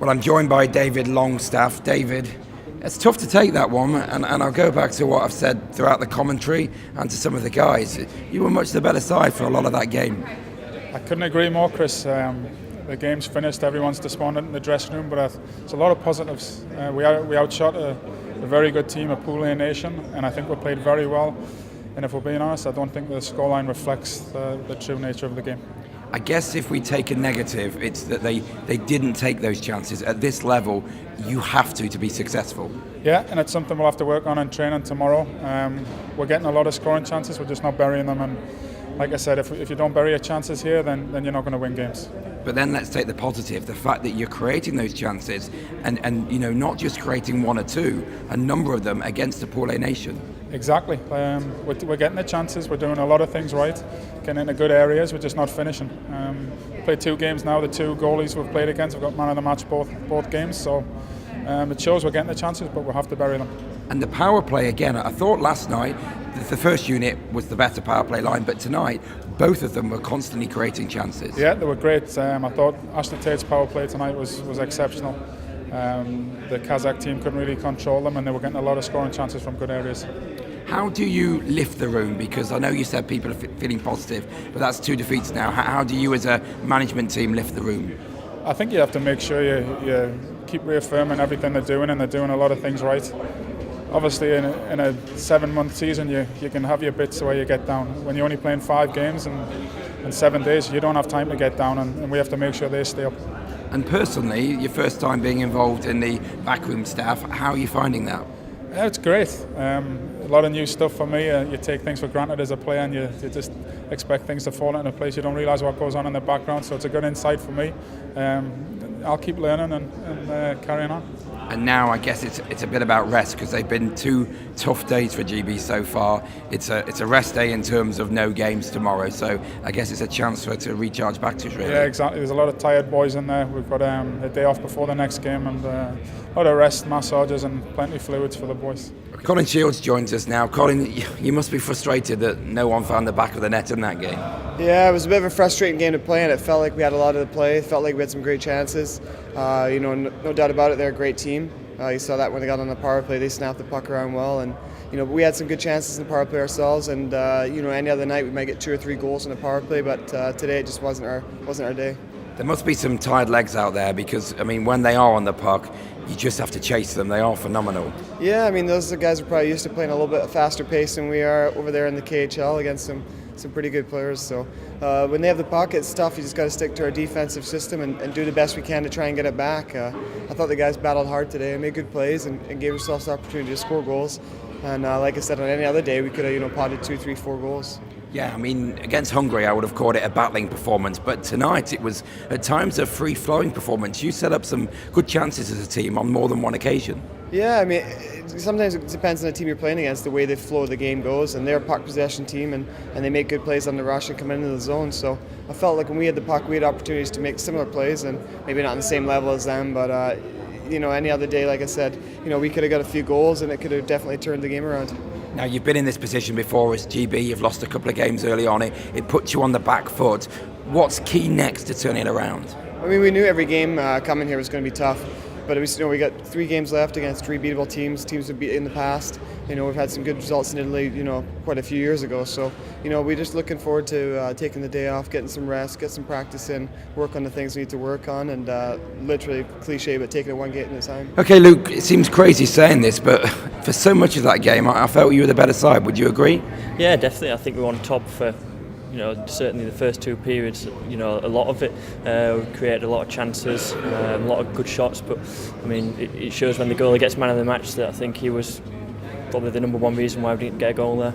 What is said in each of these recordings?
Well, I'm joined by David Longstaff. David, it's tough to take that one, and I'll go back to what I've said throughout the commentary and to some of the guys. You were much the better side for a lot of that game. I couldn't agree more, Chris. The game's finished, everyone's despondent in the dressing room, but there's a lot of positives. We outshot a very good team, a Pool A nation, and I think we played very well. And if we're being honest, I don't think the scoreline reflects the true nature of the game. I guess if we take a negative, it's that they didn't take those chances. At this level, you have to be successful. Yeah, and it's something we'll have to work on in training tomorrow. We're getting a lot of scoring chances, we're just not burying them. And like I said, if you don't bury your chances here, then you're not going to win games. But then let's take the positive, the fact that you're creating those chances and you know, not just creating one or two, a number of them against the Pool A nation. Exactly. We're getting the chances, we're doing a lot of things right, getting into good areas, we're just not finishing. Played 2 games now, the 2 goalies we've played against, we've got man of the match both games, so it shows we're getting the chances, but we'll have to bury them. And the power play, again, I thought last night the first unit was the better power play line, but tonight both of them were constantly creating chances. Yeah, they were great. I thought Ashley Tate's power play tonight was exceptional. The Kazakh team couldn't really control them, and they were getting a lot of scoring chances from good areas. How do you lift the room? Because I know you said people are feeling positive, but that's 2 defeats now. How do you as a management team lift the room? I think you have to make sure you keep reaffirming everything they're doing, and they're doing a lot of things right. Obviously, in a 7-month season, you can have your bits where you get down. When you're only playing 5 games in 7 days, you don't have time to get down, and we have to make sure they stay up. And personally, your first time being involved in the backroom staff, how are you finding that? Yeah, it's great. A lot of new stuff for me. You take things for granted as a player, and you just expect things to fall into place. You don't realise what goes on in the background, so it's a good insight for me. I'll keep learning and carrying on. And now I guess it's a bit about rest, because they've been 2 tough days for GB so far. It's a rest day in terms of no games tomorrow, so I guess it's a chance for her to recharge batteries, really. Yeah, exactly. There's a lot of tired boys in there. We've got a day off before the next game, and a lot of rest, massages, and plenty of fluids for the boys. Colin Shields joins us now. Colin, you must be frustrated that no one found the back of the net in that game. Yeah, it was a bit of a frustrating game to play, and it felt like we had a lot of the play. It felt like we had some great chances. No doubt about it, they're a great team. You saw that when they got on the power play, they snapped the puck around well, and we had some good chances in the power play ourselves. And any other night we might get 2 or 3 goals in the power play, but today it just wasn't our day. There must be some tired legs out there, because when they are on the puck, you just have to chase them. They are phenomenal. Yeah, those guys are probably used to playing a little bit faster pace than we are over there in the KHL against some pretty good players. So when they have the puck, it's tough. You just got to stick to our defensive system and do the best we can to try and get it back. I thought the guys battled hard today and made good plays and gave ourselves the opportunity to score goals. And like I said, on any other day, we could have potted 2, 3, 4 goals. Yeah, against Hungary, I would have called it a battling performance, but tonight it was at times a free-flowing performance. You set up some good chances as a team on more than one occasion. Yeah, sometimes it depends on the team you're playing against, the way the flow of the game goes, and they're a puck possession team, and they make good plays on the rush and come into the zone. So I felt like when we had the puck, we had opportunities to make similar plays, and maybe not on the same level as them, but any other day, like I said, we could have got a few goals, and it could have definitely turned the game around. Now, you've been in this position before as GB, you've lost a couple of games early on, it puts you on the back foot. What's key next to turn it around? We knew every game coming here was going to be tough, but we got 3 games left against 3 beatable teams we've beat in the past. We've had some good results in Italy, quite a few years ago. So, we're just looking forward to taking the day off, getting some rest, get some practice in, work on the things we need to work on, and literally cliche, but taking it 1 game at a time. Okay, Luke, it seems crazy saying this, but for so much of that game, I felt you were the better side. Would you agree? Yeah, definitely. I think we were on top for certainly the first 2 periods. A lot of it, we created a lot of chances, a lot of good shots, but it shows when the goalie gets man of the match that I think he was probably the number 1 reason why we didn't get a goal there.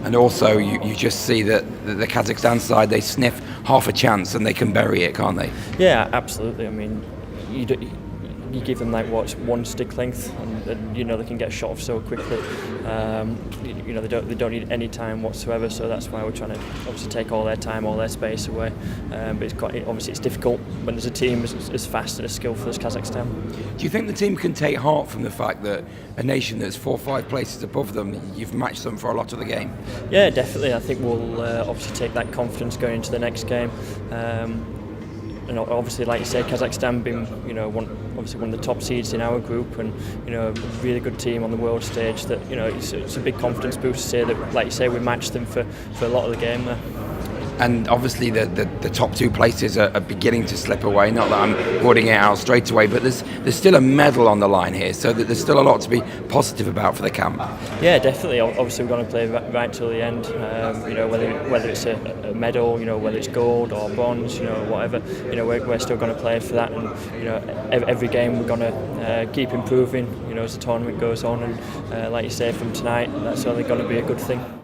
And also you just see that the Kazakhstan side, they sniff half a chance and they can bury it, can't they? Yeah, absolutely. You give them one stick length, and they can get shot off so quickly. They don't need any time whatsoever, so that's why we're trying to obviously take all their time, all their space away. But it's difficult when there's a team as fast and as skillful as Kazakhstan. Do you think the team can take heart from the fact that a nation that's 4 or 5 places above them, you've matched them for a lot of the game? Yeah, definitely. I think we'll obviously take that confidence going into the next game. and obviously, like you say, Kazakhstan being one of the top seeds in our group, and a really good team on the world stage. That it's a big confidence boost to say that, like you say, we matched them for a lot of the game there. And obviously the top 2 places are beginning to slip away. Not that I'm putting it out straight away, but there's still a medal on the line here, so that there's still a lot to be positive about for the camp. Yeah, definitely. Obviously, we're going to play right till the end. Whether it's a medal, whether it's gold or bronze, whatever. We're still going to play for that, and every game we're going to keep improving. As the tournament goes on, and like you say, from tonight, that's only going to be a good thing.